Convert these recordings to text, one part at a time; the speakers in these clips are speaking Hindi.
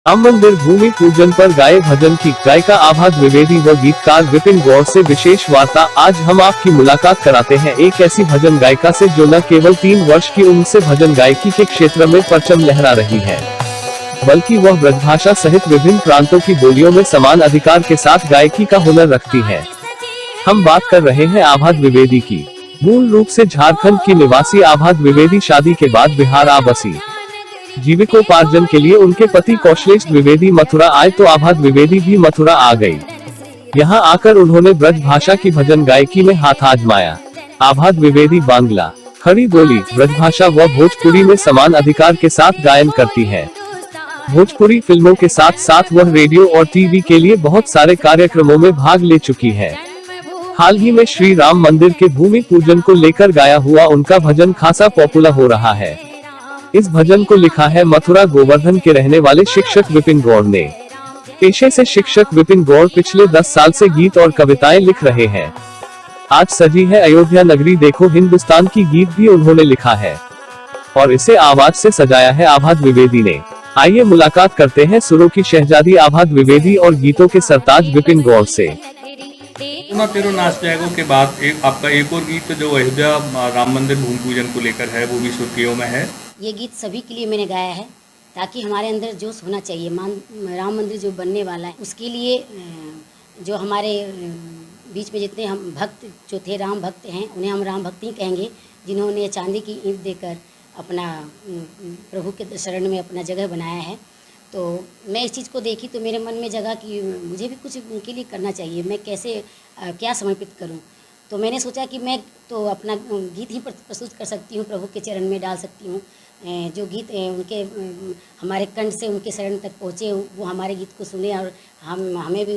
राम मंदिर भूमि पूजन पर गाए भजन की गायिका आभा द्विवेदी व गीतकार विपिन गौर से विशेष वार्ता। आज हम आपकी मुलाकात कराते हैं एक ऐसी भजन गायिका से जो न केवल 3 वर्ष की उम्र से भजन गायकी के क्षेत्र में परचम लहरा रही है, बल्कि वह ब्रजभाषा सहित विभिन्न प्रांतों की बोलियों में समान अधिकार के साथ गायकी का हुनर रखती है। हम बात कर रहे हैं आभा द्विवेदी की। मूल रूप से झारखंड की निवासी आभा द्विवेदी शादी के बाद बिहार आ बसी। जीविकोपार्जन के लिए उनके पति कौशलेश द्विवेदी मथुरा आए तो आभा द्विवेदी भी मथुरा आ गई। यहाँ आकर उन्होंने ब्रज भाषा की भजन गायकी में हाथ आजमाया। आभा द्विवेदी बांग्ला, खड़ी बोली, ब्रजभाषा व भोजपुरी में समान अधिकार के साथ गायन करती है। भोजपुरी फिल्मों के साथ साथ वह रेडियो और टीवी के लिए बहुत सारे कार्यक्रमों में भाग ले चुकी है। हाल ही में श्री राम मंदिर के भूमि पूजन को लेकर गाया हुआ उनका भजन खासा पॉपुलर हो रहा है। इस भजन को लिखा है मथुरा गोवर्धन के रहने वाले शिक्षक विपिन गौर ने। पेशे से शिक्षक विपिन गौर पिछले 10 साल से गीत और कविताएं लिख रहे हैं। आज सजी है अयोध्या नगरी देखो हिंदुस्तान की गीत भी उन्होंने लिखा है और इसे आवाज से सजाया है आभा द्विवेदी ने। आइए मुलाकात करते हैं सुरों की शहजादी आभा द्विवेदी और गीतों के सरताज विपिन गौर से। तेरो नाच जाएगो के बाद आपका एक और गीत जो अयोध्या राम मंदिर भूमि पूजन को लेकर है, वो भी सुर्खियों में है। ये गीत सभी के लिए मैंने गाया है ताकि हमारे अंदर जोश होना चाहिए। राम मंदिर जो बनने वाला है उसके लिए जो हमारे बीच में जितने हम भक्त जो थे राम भक्त हैं, उन्हें हम राम भक्त ही कहेंगे, जिन्होंने चांदी की ईंट देकर अपना प्रभु के शरण में अपना जगह बनाया है। तो मैं इस चीज़ को देखी तो मेरे मन में जगह कि मुझे भी कुछ उनके लिए करना चाहिए। मैं कैसे क्या समर्पित करूं? तो मैंने सोचा कि मैं तो अपना गीत ही प्रस्तुत कर सकती हूं, प्रभु के चरण में डाल सकती हूं। जो गीत उनके हमारे कंठ से उनके शरण तक पहुँचे, वो हमारे गीत को सुने और हमें भी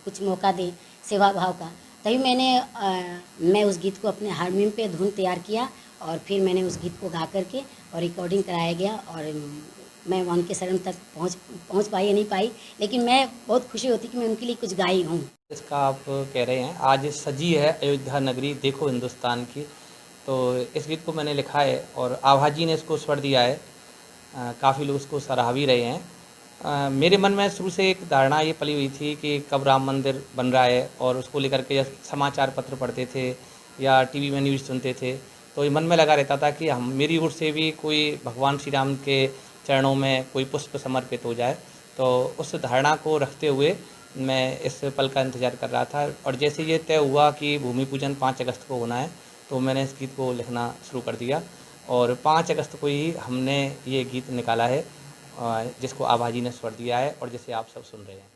कुछ मौका दें सेवा भाव का। तभी मैं उस गीत को अपने हारमोनियम पे धुन तैयार किया और फिर मैंने उस गीत को गा करके और रिकॉर्डिंग कराया गया और मैं उनके शरण तक पहुंच पाई या नहीं पाई, लेकिन मैं बहुत खुशी होती कि मैं उनके लिए कुछ गाई हूँ। इसका आप कह रहे हैं आज सजी है अयोध्या नगरी देखो हिंदुस्तान की, तो इस गीत को मैंने लिखा है और आभा जी ने इसको स्वर दिया है। काफ़ी लोग उसको सराह भी रहे हैं। मेरे मन में शुरू से एक धारणा ये पली हुई थी कि कब राम मंदिर बन रहा है और उसको लेकर के समाचार पत्र पढ़ते थे या टीवी में न्यूज़ सुनते थे तो ये मन में लगा रहता था कि मेरी ओर से भी कोई भगवान श्री राम के चरणों में कोई पुष्प समर्पित हो जाए। तो उस धारणा को रखते हुए मैं इस पल का इंतज़ार कर रहा था और जैसे ये तय हुआ कि भूमि पूजन 5 अगस्त को होना है तो मैंने इस गीत को लिखना शुरू कर दिया और 5 अगस्त को ही हमने ये गीत निकाला है जिसको आभा जी ने स्वर दिया है और जिसे आप सब सुन रहे हैं।